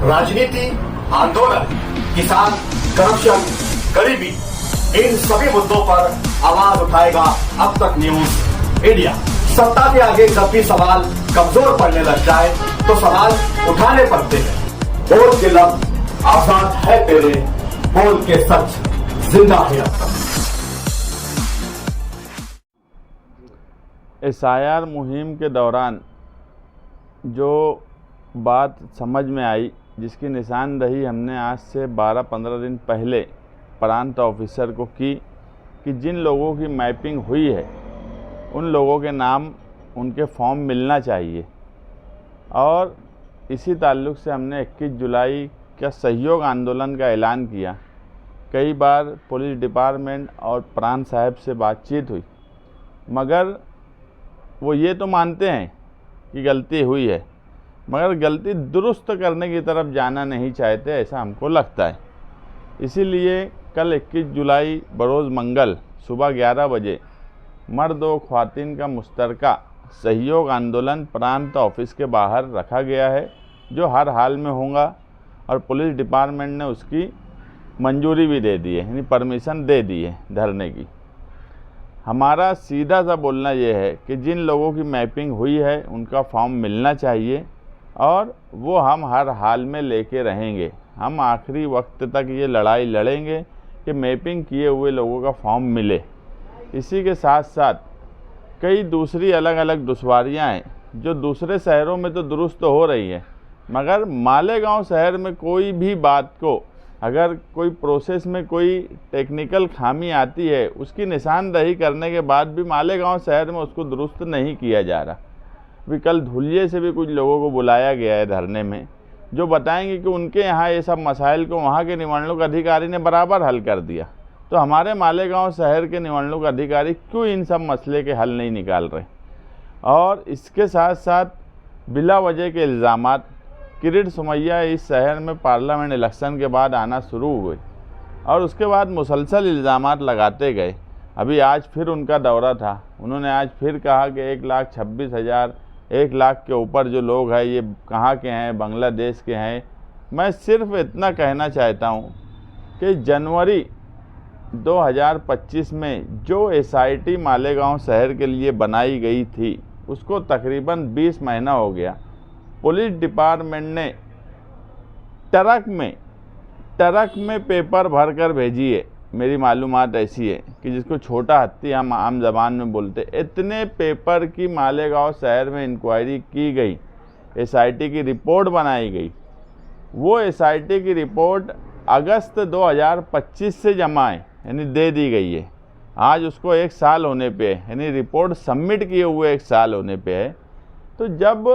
राजनीति, आंदोलन, किसान, करप्शन, गरीबी, इन सभी मुद्दों पर आवाज उठाएगा अब तक न्यूज इंडिया। सत्ता के आगे जब भी सवाल कमजोर पड़ने लग जाए तो सवाल उठाने पड़ते हैं। बोल के लफ्ज आजाद है तेरे, बोल के सच जिंदा है अब तक। SIR मुहिम के दौरान जो बात समझ में आई, जिसकी निशानदही हमने आज से 12-15 दिन पहले प्रांत ऑफिसर को की कि जिन लोगों की मैपिंग हुई है उन लोगों के नाम, उनके फॉर्म मिलना चाहिए। और इसी ताल्लुक़ से हमने 21 जुलाई का सहयोग आंदोलन का ऐलान किया। कई बार पुलिस डिपार्टमेंट और प्रांत साहब से बातचीत हुई, मगर वो ये तो मानते हैं कि गलती हुई है, मगर गलती दुरुस्त करने की तरफ जाना नहीं चाहते, ऐसा हमको लगता है। इसीलिए कल 21 जुलाई बरोज़ मंगल सुबह 11 बजे मर्द और ख्वातीन का मुश्तरका सहयोग आंदोलन प्रांत ऑफिस के बाहर रखा गया है, जो हर हाल में होगा। और पुलिस डिपार्टमेंट ने उसकी मंजूरी भी दे दी है, यानी परमिशन दे दी है धरने की। हमारा सीधा सा बोलना ये है कि जिन लोगों की मैपिंग हुई है उनका फॉर्म मिलना चाहिए और वो हम हर हाल में लेके रहेंगे। हम आखिरी वक्त तक ये लड़ाई लड़ेंगे कि मैपिंग किए हुए लोगों का फॉर्म मिले। इसी के साथ साथ कई दूसरी अलग अलग दुश्वारियाँ हैं जो दूसरे शहरों में तो दुरुस्त हो रही है, मगर मालेगांव शहर में कोई भी बात को अगर कोई प्रोसेस में कोई टेक्निकल खामी आती है, उसकी निशानदही करने के बाद भी मालेगांव शहर में उसको दुरुस्त नहीं किया जा रहा। भी कल धुलिये से भी कुछ लोगों को बुलाया गया है धरने में, जो बताएंगे कि उनके यहाँ ये सब मसाइल को वहाँ के निवडणुक अधिकारी ने बराबर हल कर दिया, तो हमारे मालेगांव शहर के निवडणुक अधिकारी क्यों इन सब मसले के हल नहीं निकाल रहे। और इसके साथ साथ बिला वजह के इल्ज़ामात, किरीट सोमैया इस शहर में पार्लियामेंट इलेक्शन के बाद आना शुरू हुए और उसके बाद मुसलसल इल्ज़ामात लगाते गए। अभी आज फिर उनका दौरा था, उन्होंने आज फिर कहा कि 1,26,000 1 लाख के ऊपर जो लोग हैं ये कहाँ के हैं, बांग्लादेश के हैं। मैं सिर्फ इतना कहना चाहता हूँ कि जनवरी 2025 में जो SIT मालेगांव शहर के लिए बनाई गई थी उसको तकरीबन 20 महीना हो गया। पुलिस डिपार्टमेंट ने ट्रक में पेपर भर कर भेजी है। मेरी मालूमात ऐसी है कि जिसको छोटा हत्ती हम आम ज़बान में बोलते, इतने पेपर की मालेगांव शहर में इंक्वायरी की गई, SIT की रिपोर्ट बनाई गई। वो SIT की रिपोर्ट अगस्त 2025 से जमा है, यानी दे दी गई है। आज उसको 1 साल होने पे है, यानी रिपोर्ट सबमिट किए हुए 1 साल होने पे है। तो जब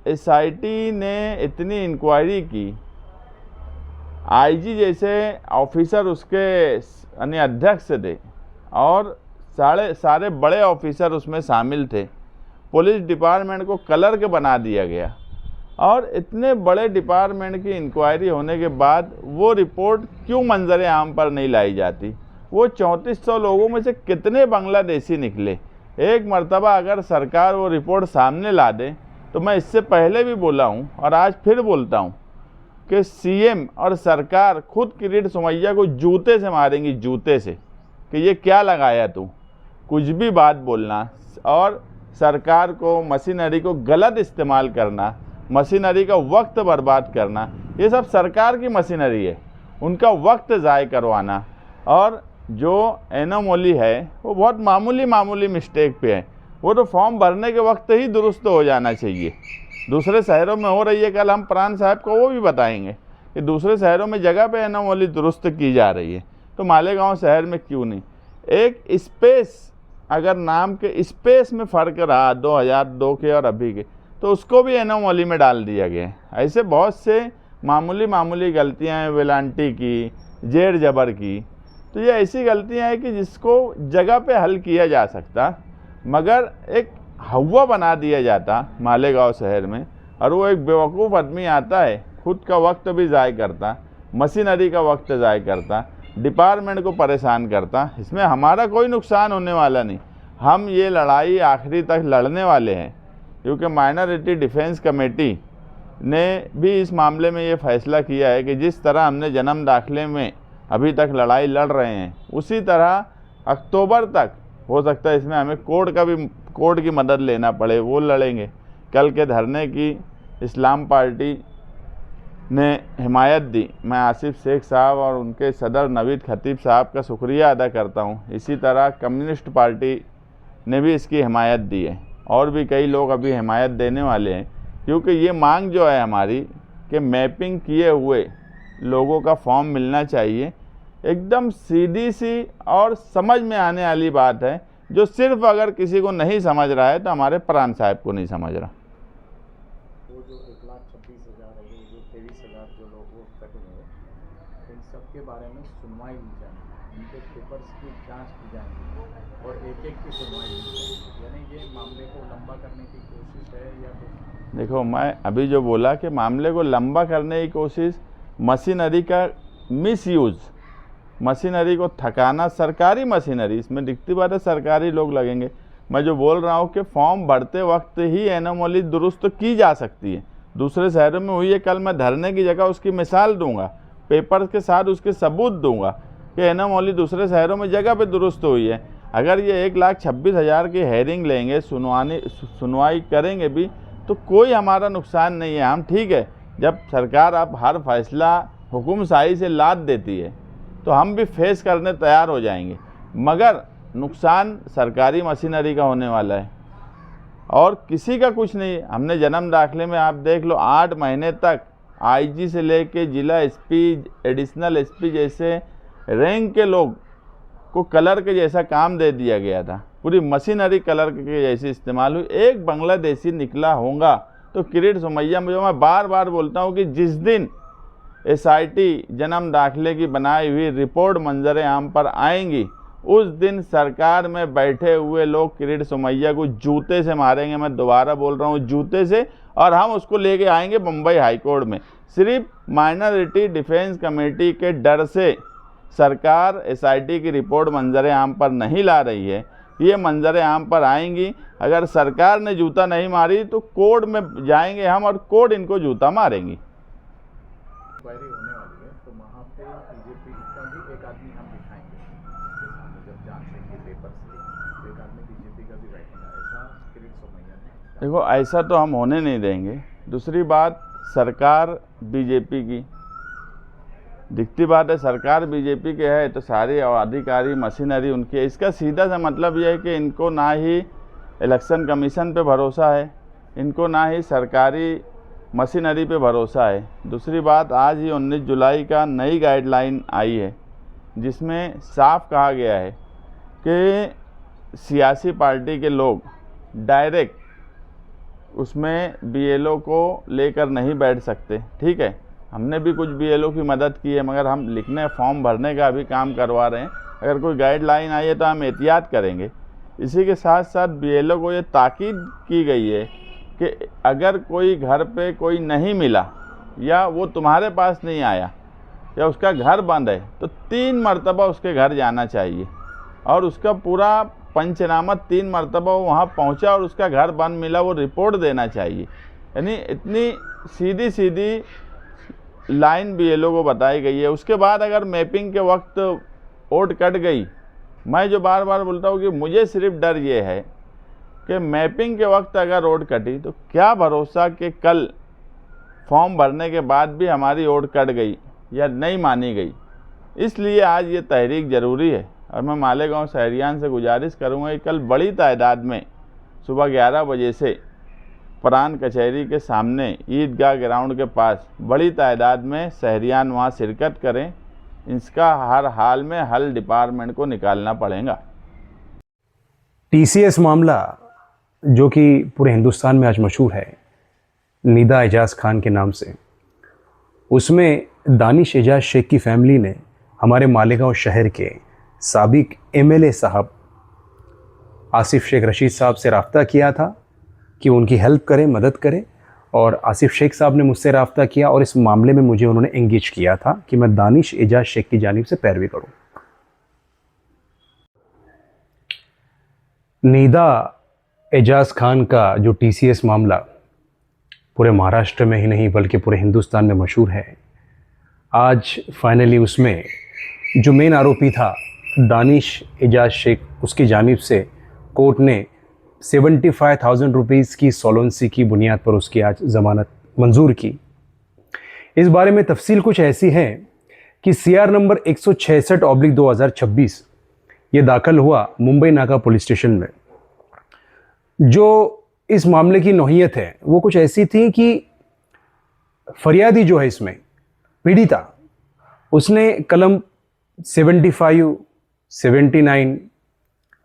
SIT ने इतनी इंक्वायरी की, IG जैसे ऑफिसर उसके यानी अध्यक्ष थे और सारे बड़े ऑफिसर उसमें शामिल थे, पुलिस डिपार्टमेंट को क्लर्क बना दिया गया। और इतने बड़े डिपार्टमेंट की इंक्वायरी होने के बाद वो रिपोर्ट क्यों मंजर आम पर नहीं लाई जाती। वो 3400 लोगों में से कितने बांग्लादेशी निकले। एक मर्तबा अगर सरकार वो रिपोर्ट सामने ला दे, तो मैं इससे पहले भी बोला हूँ और आज फिर बोलता हूँ कि CM और सरकार खुद किरीट सोमैया को जूते से मारेंगी, जूते से, कि ये क्या लगाया तू, कुछ भी बात बोलना और सरकार को, मशीनरी को गलत इस्तेमाल करना, मशीनरी का वक्त बर्बाद करना। ये सब सरकार की मशीनरी है, उनका वक्त ज़ाय करवाना। और जो एनोमली है वो बहुत मामूली मिस्टेक पे है, वो तो फॉर्म भरने के वक्त ही दुरुस्त हो जाना चाहिए। दूसरे शहरों में हो रही है, कल हम प्रांत साहब को वो भी बताएंगे कि दूसरे शहरों में जगह पे एनोमली दुरुस्त की जा रही है, तो मालेगांव शहर में क्यों नहीं। एक स्पेस, अगर नाम के स्पेस में फ़र्क रहा 2002 के और अभी के, तो उसको भी एनोमली में डाल दिया गया है। ऐसे बहुत से मामूली गलतियाँ हैं, वेलांटी की, जेर जबर की। तो ये ऐसी गलतियाँ हैं कि जिसको जगह पे हल किया जा सकता, मगर एक हवा बना दिया जाता मालेगांव शहर में। और वो एक बेवकूफ़ आदमी आता है, खुद का वक्त भी ज़ाय करता, मशीनरी का वक्त ज़ाय करता, डिपार्टमेंट को परेशान करता। इसमें हमारा कोई नुकसान होने वाला नहीं। हम ये लड़ाई आखिरी तक लड़ने वाले हैं, क्योंकि माइनॉरिटी डिफेंस कमेटी ने भी इस मामले में ये फैसला किया है कि जिस तरह हमने जन्म दाखिले में अभी तक लड़ाई लड़ रहे हैं, उसी तरह अक्टूबर तक हो सकता है इसमें हमें कोर्ट की मदद लेना पड़े, वो लड़ेंगे। कल के धरने की इस्लाम पार्टी ने हिमायत दी। मैं आसिफ शेख साहब और उनके सदर नवीद खतीब साहब का शुक्रिया अदा करता हूँ। इसी तरह कम्युनिस्ट पार्टी ने भी इसकी हिमायत दी है और भी कई लोग अभी हिमायत देने वाले हैं, क्योंकि ये मांग जो है हमारी कि मैपिंग किए हुए लोगों का फॉर्म मिलना चाहिए, एकदम सीधी सी और समझ में आने वाली बात है, जो सिर्फ अगर किसी को नहीं समझ रहा है तो हमारे प्राण साहब को नहीं समझ रहा। वो जो 1,26,000 है, जो 23,000 जो लोग वो कटे हुए, इन सब के बारे में सुनवाई ली जाएगी, इनके पेपर्स की जांच की जाएगी और एक एक की सुनवाई ली जाएगी। यानी ये मामले को लंबा करने की कोशिश है या तो देखो, मैं अभी जो बोला कि मामले को लंबा करने की कोशिश, मशीनरी का मिसयूज़, मशीनरी को थकाना, सरकारी मशीनरी, इसमें दिखती बात है सरकारी लोग लगेंगे। मैं जो बोल रहा हूँ कि फॉर्म भरते वक्त ही एनोमली दुरुस्त की जा सकती है, दूसरे शहरों में हुई है। कल मैं धरने की जगह उसकी मिसाल दूंगा, पेपर के साथ उसके सबूत दूंगा कि एनोमली दूसरे शहरों में जगह पे दुरुस्त हुई है। अगर ये 1,26,000 की हेयरिंग लेंगे, सुनवाई करेंगे भी, तो कोई हमारा नुकसान नहीं है। हम ठीक है, जब सरकार अब हर फैसला हुकुमशाही से लाद देती है तो हम भी फेस करने तैयार हो जाएंगे, मगर नुकसान सरकारी मशीनरी का होने वाला है और किसी का कुछ नहीं। हमने जन्म दाखिले में आप देख लो 8 महीने तक आईजी से लेके जिला एसपी, एडिशनल एसपी जैसे रैंक के लोग को कलर के जैसा काम दे दिया गया था। पूरी मशीनरी कलर के जैसी इस्तेमाल हुई। एक बांग्लादेशी निकला होगा तो किरीट सोमैया, मुझे मैं बार बार बोलता हूँ कि जिस दिन एसआईटी जन्म दाखिले की बनाई हुई रिपोर्ट मंजर आम पर आएंगी, उस दिन सरकार में बैठे हुए लोग किरीट सोमैया को जूते से मारेंगे। मैं दोबारा बोल रहा हूँ, जूते से, और हम उसको लेके आएंगे बम्बई हाई कोर्ट में। सिर्फ माइनॉरिटी डिफेंस कमेटी के डर से सरकार एसआईटी की रिपोर्ट मंजर आम पर नहीं ला रही है। ये मंजर आम पर आएंगी, अगर सरकार ने जूता नहीं मारी तो कोर्ट में जाएंगे हम और कोर्ट इनको जूता मारेंगी। इंक्वायरी होने वाली है तो वहाँ पे बीजेपी का भी एक आदमी हम दिखाएंगे उसके सामने, जब जांच लेंगे पेपर से, तो एक आदमी बीजेपी का भी बैठेगा, ऐसा किरीट सोमैया ने। देखो, ऐसा तो हम होने नहीं देंगे। दूसरी बात, सरकार बीजेपी की, दिखती बात है सरकार बीजेपी के है तो सारी अधिकारी मशीनरी उनकी है। इसका सीधा सा मतलब यह है कि इनको ना ही इलेक्शन कमीशन पे भरोसा है, इनको ना ही सरकारी मशीनरी पे भरोसा है। दूसरी बात, आज ही 19 जुलाई का नई गाइडलाइन आई है जिसमें साफ कहा गया है कि सियासी पार्टी के लोग डायरेक्ट उसमें बीएलओ को लेकर नहीं बैठ सकते। ठीक है, हमने भी कुछ बीएलओ की मदद की है, मगर हम लिखने, फॉर्म भरने का भी काम करवा रहे हैं। अगर कोई गाइडलाइन आई है तो हम एहतियात करेंगे। इसी के साथ साथ बीएलओ को ये ताकीद की गई है कि अगर कोई घर पे कोई नहीं मिला या वो तुम्हारे पास नहीं आया या उसका घर बंद है तो 3 मरतबा उसके घर जाना चाहिए और उसका पूरा पंचनामा 3 मरतबा वहाँ पहुँचा और उसका घर बंद मिला, वो रिपोर्ट देना चाहिए। यानी इतनी सीधी सीधी लाइन बीएलओ को बताई गई है। उसके बाद अगर मैपिंग के वक्त वोट कट गई, मैं जो बार बार बोलता हूँ कि मुझे सिर्फ डर ये है कि मैपिंग के वक्त अगर वोट कटी तो क्या भरोसा कि कल फॉर्म भरने के बाद भी हमारी वोट कट गई या नहीं मानी गई। इसलिए आज ये तहरीक ज़रूरी है और मैं मालेगांव शहरियान से गुजारिश करूँगा कि कल बड़ी तादाद में सुबह 11 बजे से प्रांत कचहरी के सामने ईदगाह ग्राउंड के पास बड़ी तादाद में शहरियान वहाँ शिरकत करें। इसका हर हाल में हल डिपार्टमेंट को निकालना पड़ेगा। टीसीएस मामला जो कि पूरे हिंदुस्तान में आज मशहूर है, नीदा एजाज खान के नाम से, उसमें दानिश एजाज शेख की फैमिली ने हमारे मालेगांव शहर के साबिक एमएलए साहब आसिफ शेख रशीद साहब से रब्ता किया था कि उनकी हेल्प करें, मदद करें, और आसिफ शेख साहब ने मुझसे रब्ता किया और इस मामले में मुझे उन्होंने एंगेज किया था कि मैं दानिश एजाज शेख की जानिब से पैरवी करूं। नीदा एजाज खान का जो टीसीएस मामला पूरे महाराष्ट्र में ही नहीं बल्कि पूरे हिंदुस्तान में मशहूर है। आज फाइनली उसमें जो मेन आरोपी था दानिश एजाज शेख, उसकी जानिब से कोर्ट ने 75,000 रुपीज़ की सोलेंसी की बुनियाद पर उसकी आज ज़मानत मंजूर की। इस बारे में तफसील कुछ ऐसी है कि CR नंबर 166/2026 ये दाखिल हुआ मुंबई नाका पुलिस स्टेशन में। जो इस मामले की नौहियत है वो कुछ ऐसी थी कि फरियादी जो है इसमें पीड़िता, उसने कलम 75, 79,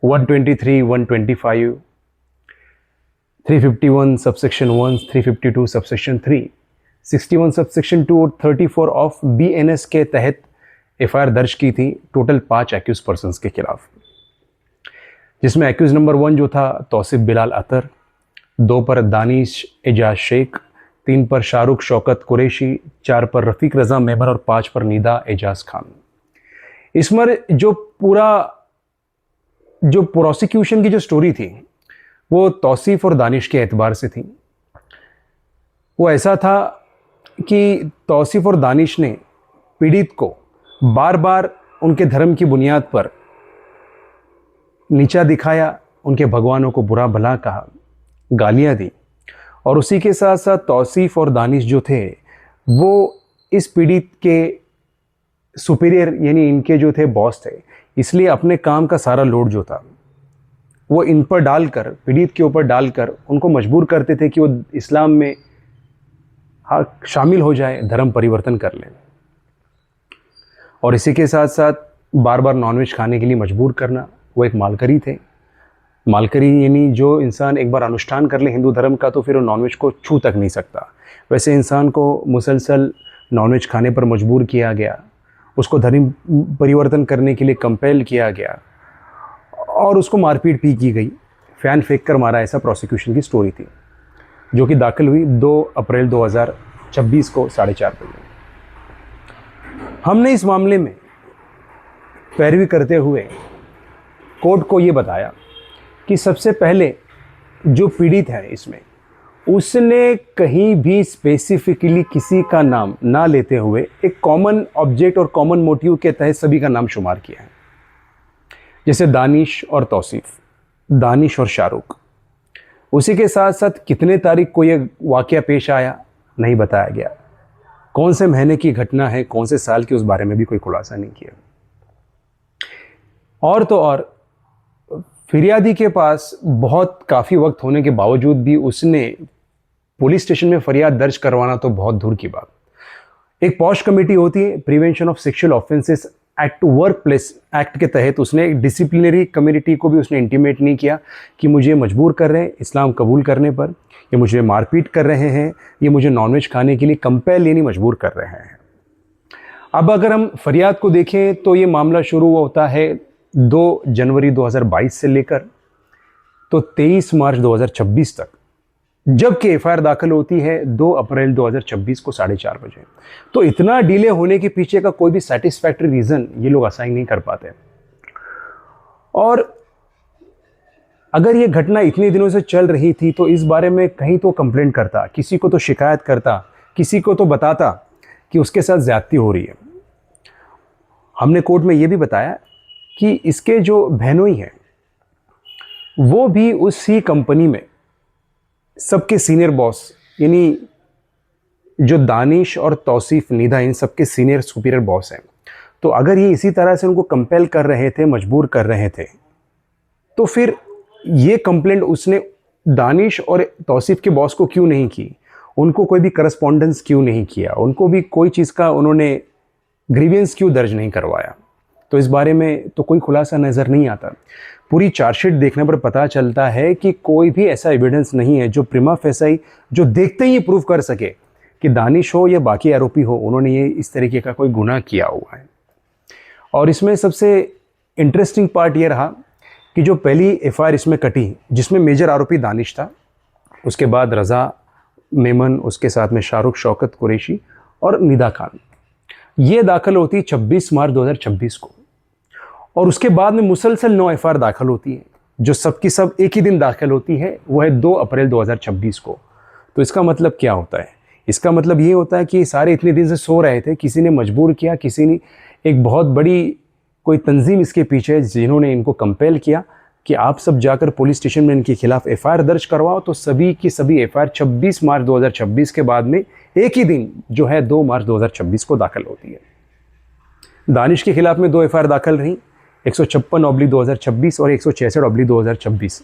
123, 125, 351 सबसेक्शन 1, 352 सबसेक्शन 3, 61 सबसेक्शन 2 और 34 ऑफ BNS के तहत FIR दर्ज की थी टोटल 5 एक्यूज पर्सन्स के खिलाफ, जिसमें एक्यूज नंबर 1 जो था तौसीफ बिलाल अतर, 2 पर दानिश एजाज शेख, 3 पर शाहरुख शौकत कुरैशी, 4 पर रफ़ीक रज़ा मेमन और 5 पर निदा एजाज खान। इसमें जो प्रोसिक्यूशन की जो स्टोरी थी वो तौसीफ और दानिश के एतबार से थी। वो ऐसा था कि तौसीफ और दानिश ने पीड़ित को बार बार उनके धर्म की बुनियाद पर नीचा दिखाया, उनके भगवानों को बुरा भला कहा, गालियां दी, और उसी के साथ साथ तौसीफ और दानिश जो थे वो इस पीड़ित के सुपीरियर यानी इनके जो थे बॉस थे, इसलिए अपने काम का सारा लोड जो था वो इन पर डालकर, पीड़ित के ऊपर डालकर उनको मजबूर करते थे कि वो इस्लाम में शामिल हो जाए, धर्म परिवर्तन कर लें। और इसी के साथ साथ बार बार नॉनवेज खाने के लिए मजबूर करना। वो एक मालकरी थे। मालकरी यानी जो इंसान एक बार अनुष्ठान कर ले हिंदू धर्म का तो फिर वो नॉनवेज को छू तक नहीं सकता। वैसे इंसान को मुसलसल नॉनवेज खाने पर मजबूर किया गया, उसको धर्म परिवर्तन करने के लिए कंपेल किया गया और उसको मारपीट भी की गई, फ़ैन फेंक कर मारा, ऐसा प्रोसिक्यूशन की स्टोरी थी जो कि दाखिल हुई 2 अप्रैल 2026 को 4:30 बजे। हमने इस मामले में पैरवी करते हुए कोर्ट को ये बताया कि सबसे पहले जो पीड़ित है इसमें, उसने कहीं भी स्पेसिफिकली किसी का नाम ना लेते हुए एक कॉमन ऑब्जेक्ट और कॉमन मोटिव के तहत सभी का नाम शुमार किया है, जैसे दानिश और तौसीफ, दानिश और शाहरुख। उसी के साथ साथ कितने तारीख को यह वाकया पेश आया नहीं बताया गया, कौन से महीने की घटना है, कौन से साल की, उस बारे में भी कोई खुलासा नहीं किया। और तो और फिरियादी के पास बहुत काफ़ी वक्त होने के बावजूद भी उसने पुलिस स्टेशन में फरियाद दर्ज करवाना तो बहुत दूर की बात। एक पॉश कमेटी होती है, prevention of sexual offences act, work place act के तहत उसने एक डिसिप्लिनरी कम्युनिटी को भी उसने इंटीमेट नहीं किया कि मुझे मजबूर कर रहे हैं इस्लाम कबूल करने पर, ये मुझे मारपीट कर रहे हैं, ये मुझे नॉनवेज खाने के लिए कंपेल यानी मजबूर कर रहे हैं। अब अगर हम फरियाद को देखें तो ये मामला शुरू होता है 2 जनवरी 2022 से लेकर तो 23 मार्च 2026 तक, जबकि FIR दाखिल होती है 2 अप्रैल 2026 को 4:30 बजे। तो इतना डिले होने के पीछे का कोई भी सेटिस्फैक्टरी रीज़न ये लोग असाइन नहीं कर पाते। और अगर ये घटना इतने दिनों से चल रही थी तो इस बारे में कहीं तो कंप्लेंट करता, किसी को तो शिकायत करता, किसी को तो बताता कि उसके साथ ज्यादती हो रही है। हमने कोर्ट में ये भी बताया कि इसके जो बहनोई हैं वो भी उसी कंपनी में सबके सीनियर बॉस यानी जो दानिश और तौसीफ निदा इन सबके सीनियर सुपीरियर बॉस हैं। तो अगर ये इसी तरह से उनको कंपेल कर रहे थे, मजबूर कर रहे थे, तो फिर ये कंप्लेंट उसने दानिश और तौसीफ के बॉस को क्यों नहीं की, उनको कोई भी करस्पॉन्डेंस क्यों नहीं किया, उनको भी कोई चीज़ का उन्होंने ग्रीवियंस क्यों दर्ज नहीं करवाया। तो इस बारे में तो कोई खुलासा नज़र नहीं आता। पूरी चार्जशीट देखने पर पता चलता है कि कोई भी ऐसा एविडेंस नहीं है जो प्रिमा फेसाई जो देखते ही प्रूव कर सके कि दानिश हो या बाकी आरोपी हो उन्होंने ये इस तरीके का कोई गुनाह किया हुआ है। और इसमें सबसे इंटरेस्टिंग पार्ट ये रहा कि जो पहली FIR इसमें कटी जिसमें मेजर आरोपी दानिश था, उसके बाद रज़ा मेमन, उसके साथ में शाहरुख शौकत कुरैशी और निदा खान, ये दाखिल होती है 26 मार्च 2026 को। और उसके बाद में मुसलसल 9 FIR दाखिल होती है जो सबकी सब एक ही दिन दाखिल होती है, वो है 2 अप्रैल 2026 को। तो इसका मतलब क्या होता है? इसका मतलब ये होता है कि सारे इतने दिन से सो रहे थे, किसी ने मजबूर किया, किसी ने, एक बहुत बड़ी कोई तंजीम इसके पीछे है जिन्होंने इनको कंपेल किया कि आप सब जाकर पुलिस स्टेशन में इनके खिलाफ एफआईआर दर्ज करवाओ। तो सभी की सभी एफआईआर 26 मार्च 2026 के बाद में एक ही दिन जो है 2 मार्च 2026 को दाखिल होती है। दानिश के खिलाफ में 2 एफआईआर दाखिल रही, 156/2026 और 166/2026।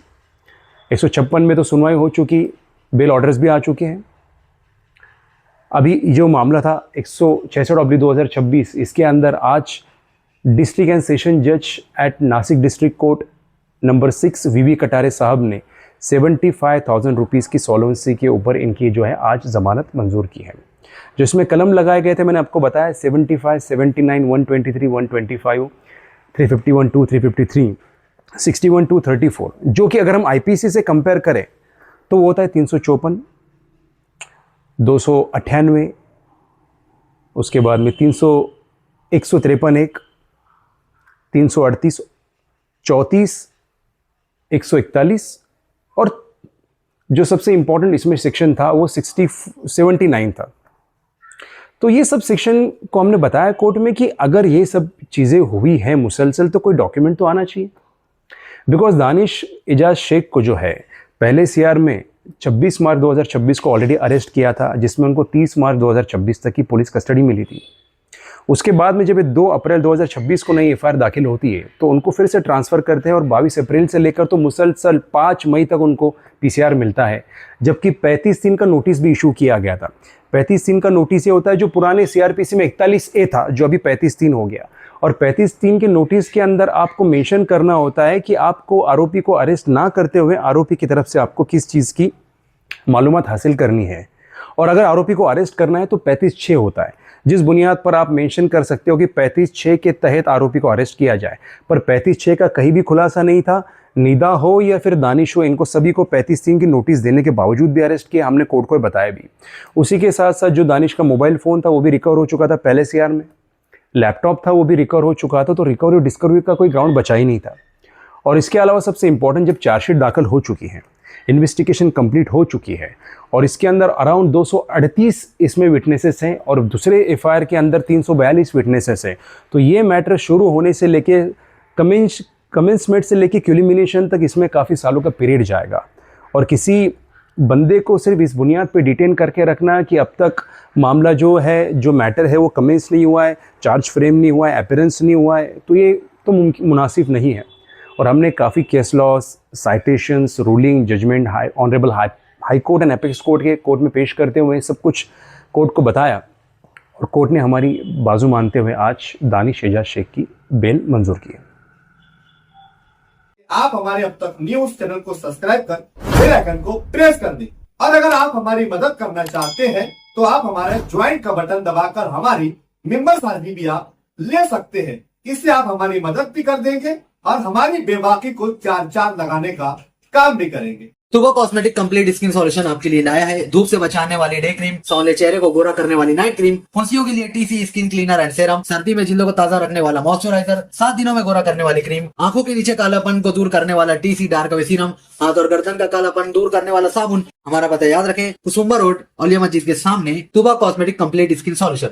156 में तो सुनवाई हो चुकी, बेल ऑर्डर्स भी आ चुके हैं। अभी जो मामला था 166/2026, इसके अंदर आज डिस्ट्रिक्ट एंड सेशन जज at Nashik district court number 6 V V Katare साहब ने 75,000 रुपीज़ की सॉल्वेंसी के ऊपर इनकी जो है आज ज़मानत मंजूर की है। जो इसमें कलम लगाए गए थे मैंने आपको बताया 75, 79, 123, 125, 351(2), 353, 61(2), 34, जो कि अगर हम आईपीसी से कंपेयर करें तो वो होता है 354, 298, उसके बाद में 153(1), 338, 34, 141 और जो सबसे इंपॉर्टेंट इसमें सेक्शन था वो 79 था। तो ये सब सेक्शन को हमने बताया कोर्ट में कि अगर ये सब चीज़ें हुई हैं मुसलसल तो कोई डॉक्यूमेंट तो आना चाहिए। बिकॉज दानिश एजाज शेख को जो है पहले सीआर में 26 मार्च 2026 को ऑलरेडी अरेस्ट किया था, जिसमें उनको 30 मार्च 2026 तक की पुलिस कस्टडी मिली थी। उसके बाद में जब 2 अप्रैल 2026 को नई एफआईआर दाखिल होती है तो उनको फिर से ट्रांसफ़र करते हैं और 22 अप्रैल से लेकर तो मुसलसल 5 मई तक उनको पीसीआर मिलता है, जबकि 35 दिन का नोटिस भी इशू किया गया था। 35 दिन का नोटिस ये होता है जो पुराने सीआरपीसी में 41A था, जो अभी 35 दिन हो गया। और 35 दिन के नोटिस के अंदर आपको मेंशन करना होता है कि आपको आरोपी को अरेस्ट ना करते हुए आरोपी की तरफ से आपको किस चीज़ की मालूमात हासिल करनी है। और अगर आरोपी को अरेस्ट करना है तो 35(6) होता है, जिस बुनियाद पर आप मेंशन कर सकते हो कि 35(6) के तहत आरोपी को अरेस्ट किया जाए। पर 35(6) का कहीं भी खुलासा नहीं था। निदा हो या फिर दानिश हो, इनको सभी को 35 दिन की नोटिस देने के बावजूद भी अरेस्ट किया, हमने कोर्ट को बताया भी। उसी के साथ साथ जो दानिश का मोबाइल फ़ोन था वो भी रिकवर हो चुका था पहले सीआर में, लैपटॉप था वो भी रिकवर हो चुका था। तो रिकवरी और डिस्कवरी का कोई ग्राउंड बचा ही नहीं था। और इसके अलावा सबसे इंपॉर्टेंट, जब चार्जशीट दाखिल हो चुकी है, इन्वेस्टिगेशन कंप्लीट हो चुकी है और इसके अंदर अराउंड 238 इसमें विटनेसेस हैं और दूसरे एफआईआर के अंदर 342 विटनेसेस हैं। तो ये मैटर शुरू होने से लेके कमेंसमेंट से लेके क्यूलिमिनेशन तक इसमें काफ़ी सालों का पीरियड जाएगा। और किसी बंदे को सिर्फ इस बुनियाद पे डिटेन करके रखना कि अब तक मामला जो है, जो मैटर है वो कमेंस नहीं हुआ है, चार्ज फ्रेम नहीं हुआ है, अपीयरेंस नहीं हुआ है, तो ये तो मुनासिब नहीं है। और हमने काफ़ी case laws, citations, ruling, judgment, honourable high court and apex court के कोर्ट में पेश करते हुए सब कुछ कोर्ट को बताया और कोर्ट ने हमारी बाजू मानते हुए आज दानिश एजाज शेख की बेल मंजूर की है। आप हमारे अब तक न्यूज चैनल को सब्सक्राइब कर बेल आइकन को प्रेस कर दें। और अगर आप हमारी मदद करना चाहते हैं तो आप हमारे ज्वाइन का बटन दबाकर हमारी मेंबर साझी भी आप ले सकते हैं। इससे आप हमारी मदद भी कर देंगे और हमारी बेबाकी को चार चांद लगाने का काम भी करेंगे। तुबा कॉस्मेटिक कंप्लीट स्किन सॉल्यूशन आपके लिए लाया है धूप से बचाने वाली डे क्रीम, सौंदर्य चेहरे को गोरा करने वाली नाइट क्रीम, फुंसियों के लिए TC skin cleaner and serum, सर्दी में जिल्दों को ताजा रखने वाला मॉइस्चराइजर, 7 दिनों में गोरा करने वाली क्रीम, आंखों के नीचे कालापन को दूर करने वाला टीसी डार्क वे सीरम, हाथ और गर्दन का कालापन दूर करने वाला साबुन। हमारा पता याद रखें, कुसुम्बा रोड, औलिया मस्जिद के सामने, तुबा कॉस्मेटिक कंप्लीट स्किन सॉल्यूशन।